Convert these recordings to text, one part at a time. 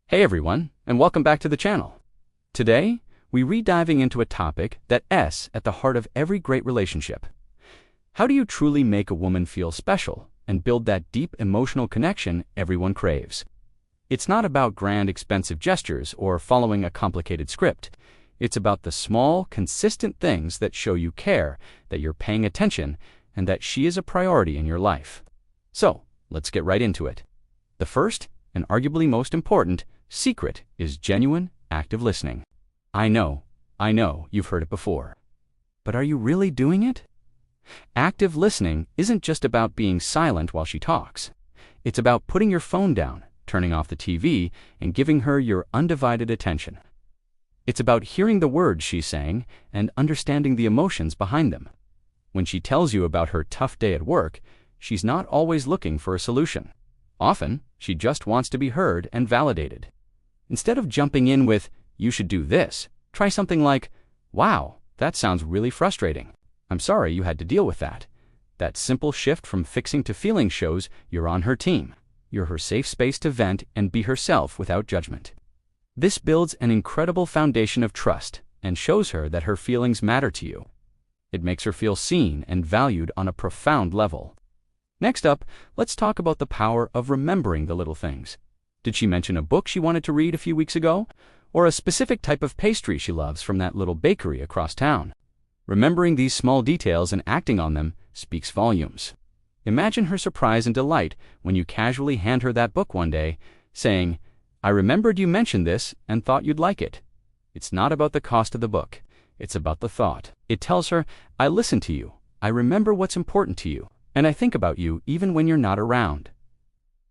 Hey everyone, and welcome back to the channel. Today, we re-diving into a topic that's at the heart of every great relationship. How do you truly make a woman feel special and build that deep emotional connection everyone craves? It's not about grand, expensive gestures or following a complicated script. It's about the small, consistent things that show you care, that you're paying attention, and that she is a priority in your life. So, let's get right into it. The first, and arguably most important, secret is genuine, active listening. I know, you've heard it before. But are you really doing it? Active listening isn't just about being silent while she talks. It's about putting your phone down, turning off the TV, and giving her your undivided attention. It's about hearing the words she's saying and understanding the emotions behind them. When she tells you about her tough day at work, she's not always looking for a solution. Often, she just wants to be heard and validated. Instead of jumping in with, "You should do this," try something like, "Wow, that sounds really frustrating. I'm sorry you had to deal with that." That simple shift from fixing to feeling shows you're on her team. You're her safe space to vent and be herself without judgment. This builds an incredible foundation of trust and shows her that her feelings matter to you. It makes her feel seen and valued on a profound level. Next up, let's talk about the power of remembering the little things. Did she mention a book she wanted to read a few weeks ago? Or a specific type of pastry she loves from that little bakery across town? Remembering these small details and acting on them speaks volumes. Imagine her surprise and delight when you casually hand her that book one day, saying, "I remembered you mentioned this and thought you'd like it." It's not about the cost of the book. It's about the thought. It tells her, "I listen to you, I remember what's important to you, and I think about you even when you're not around."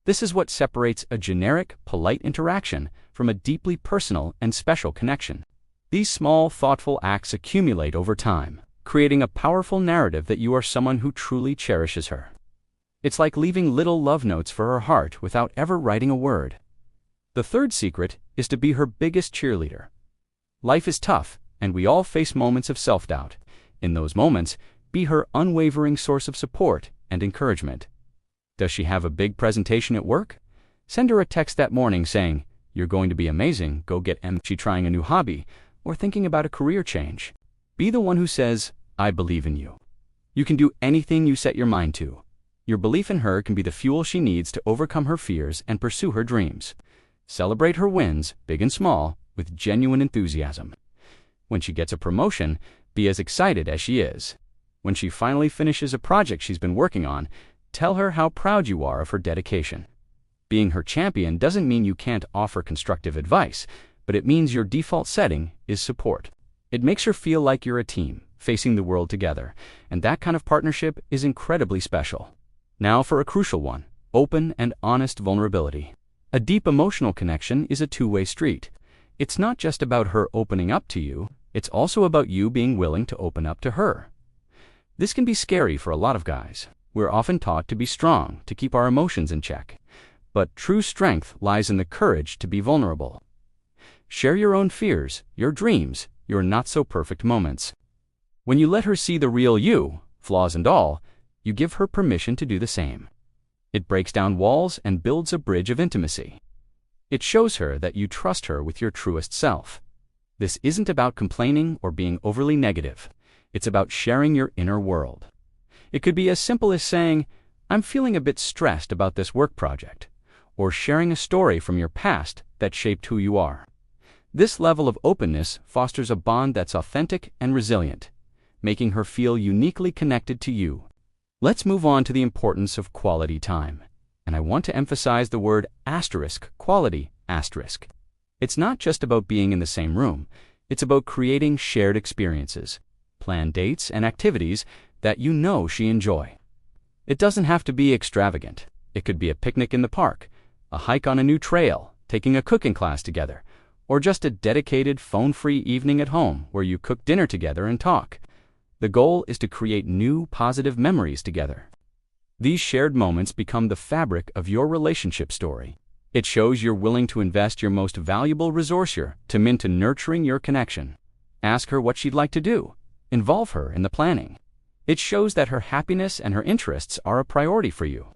This is what separates a generic, polite interaction from a deeply personal and special connection. These small, thoughtful acts accumulate over time, creating a powerful narrative that you are someone who truly cherishes her. It's like leaving little love notes for her heart without ever writing a word. The third secret is to be her biggest cheerleader. Life is tough, and we all face moments of self-doubt. In those moments, be her unwavering source of support and encouragement. Does she have a big presentation at work? Send her a text that morning saying, "You're going to be amazing, go get M." She trying a new hobby or thinking about a career change? Be the one who says, "I believe in you. You can do anything you set your mind to." Your belief in her can be the fuel she needs to overcome her fears and pursue her dreams. Celebrate her wins, big and small, with genuine enthusiasm. When she gets a promotion, be as excited as she is. When she finally finishes a project she's been working on, tell her how proud you are of her dedication. Being her champion doesn't mean you can't offer constructive advice, but it means your default setting is support. It makes her feel like you're a team, facing the world together, and that kind of partnership is incredibly special. Now for a crucial one, open and honest vulnerability. A deep emotional connection is a two-way street. It's not just about her opening up to you, it's also about you being willing to open up to her. This can be scary for a lot of guys. We're often taught to be strong, to keep our emotions in check. But true strength lies in the courage to be vulnerable. Share your own fears, your dreams, your not-so-perfect moments. When you let her see the real you, flaws and all, you give her permission to do the same. It breaks down walls and builds a bridge of intimacy. It shows her that you trust her with your truest self. This isn't about complaining or being overly negative. It's about sharing your inner world. It could be as simple as saying, "I'm feeling a bit stressed about this work project," or sharing a story from your past that shaped who you are. This level of openness fosters a bond that's authentic and resilient, making her feel uniquely connected to you. Let's move on to the importance of quality time. And I want to emphasize the word quality. It's not just about being in the same room. It's about creating shared experiences, plan dates and activities that you know she enjoy. It doesn't have to be extravagant. It could be a picnic in the park, a hike on a new trail, taking a cooking class together, or just a dedicated phone-free evening at home where you cook dinner together and talk. The goal is to create new, positive memories together. These shared moments become the fabric of your relationship story. It shows you're willing to invest your most valuable resource into nurturing your connection. Ask her what she'd like to do. Involve her in the planning. It shows that her happiness and her interests are a priority for you.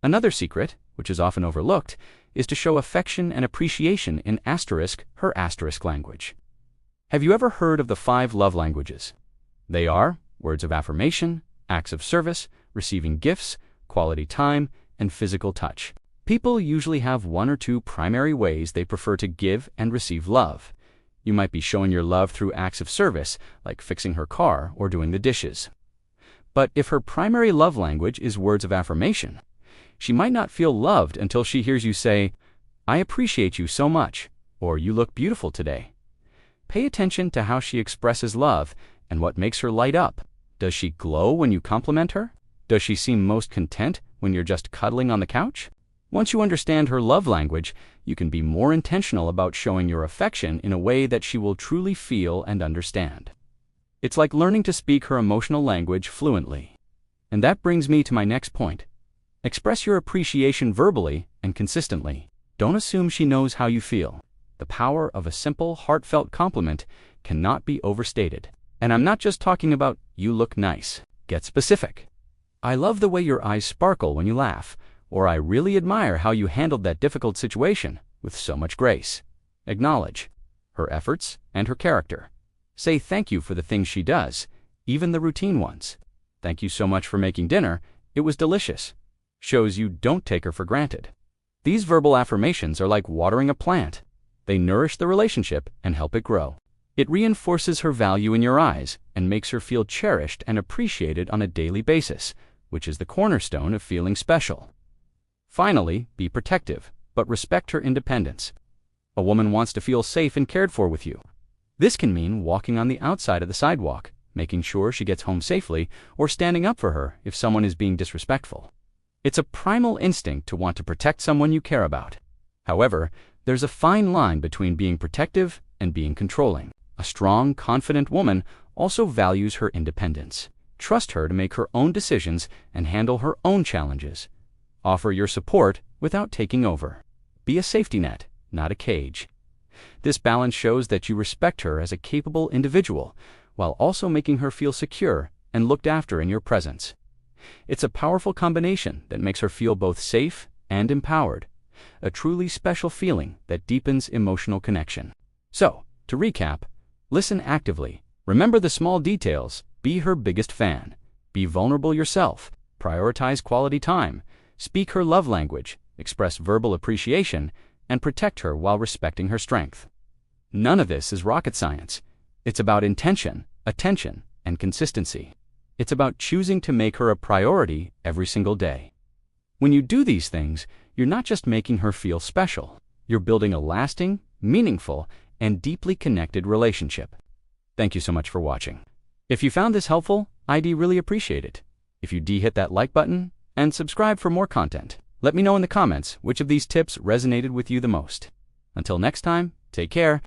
Another secret, which is often overlooked, is to show affection and appreciation in her asterisk language. Have you ever heard of the 5 love languages? They are words of affirmation, acts of service, receiving gifts, quality time, and physical touch. People usually have 1 or 2 primary ways they prefer to give and receive love. You might be showing your love through acts of service, like fixing her car or doing the dishes. But if her primary love language is words of affirmation, she might not feel loved until she hears you say, "I appreciate you so much," or "You look beautiful today." Pay attention to how she expresses love and what makes her light up. Does she glow when you compliment her? Does she seem most content when you're just cuddling on the couch? Once you understand her love language, you can be more intentional about showing your affection in a way that she will truly feel and understand. It's like learning to speak her emotional language fluently. And that brings me to my next point. Express your appreciation verbally and consistently. Don't assume she knows how you feel. The power of a simple, heartfelt compliment cannot be overstated. And I'm not just talking about, "You look nice." Get specific. "I love the way your eyes sparkle when you laugh," or "I really admire how you handled that difficult situation with so much grace." Acknowledge her efforts and her character. Say thank you for the things she does, even the routine ones. "Thank you so much for making dinner. It was delicious." Shows you don't take her for granted. These verbal affirmations are like watering a plant. They nourish the relationship and help it grow. It reinforces her value in your eyes and makes her feel cherished and appreciated on a daily basis, which is the cornerstone of feeling special. Finally, be protective, but respect her independence. A woman wants to feel safe and cared for with you. This can mean walking on the outside of the sidewalk, making sure she gets home safely, or standing up for her if someone is being disrespectful. It's a primal instinct to want to protect someone you care about. However, there's a fine line between being protective and being controlling. A strong, confident woman also values her independence. Trust her to make her own decisions and handle her own challenges. Offer your support without taking over. Be a safety net, not a cage. This balance shows that you respect her as a capable individual, while also making her feel secure and looked after in your presence. It's a powerful combination that makes her feel both safe and empowered, a truly special feeling that deepens emotional connection. So, to recap, listen actively, remember the small details, be her biggest fan, be vulnerable yourself, prioritize quality time, speak her love language, express verbal appreciation, and protect her while respecting her strength. None of this is rocket science. It's about intention, attention, and consistency. It's about choosing to make her a priority every single day. When you do these things, you're not just making her feel special. You're building a lasting, meaningful, and deeply connected relationship. Thank you so much for watching. If you found this helpful, I'd really appreciate it. If you hit that like button and subscribe for more content. Let me know in the comments which of these tips resonated with you the most. Until next time, take care.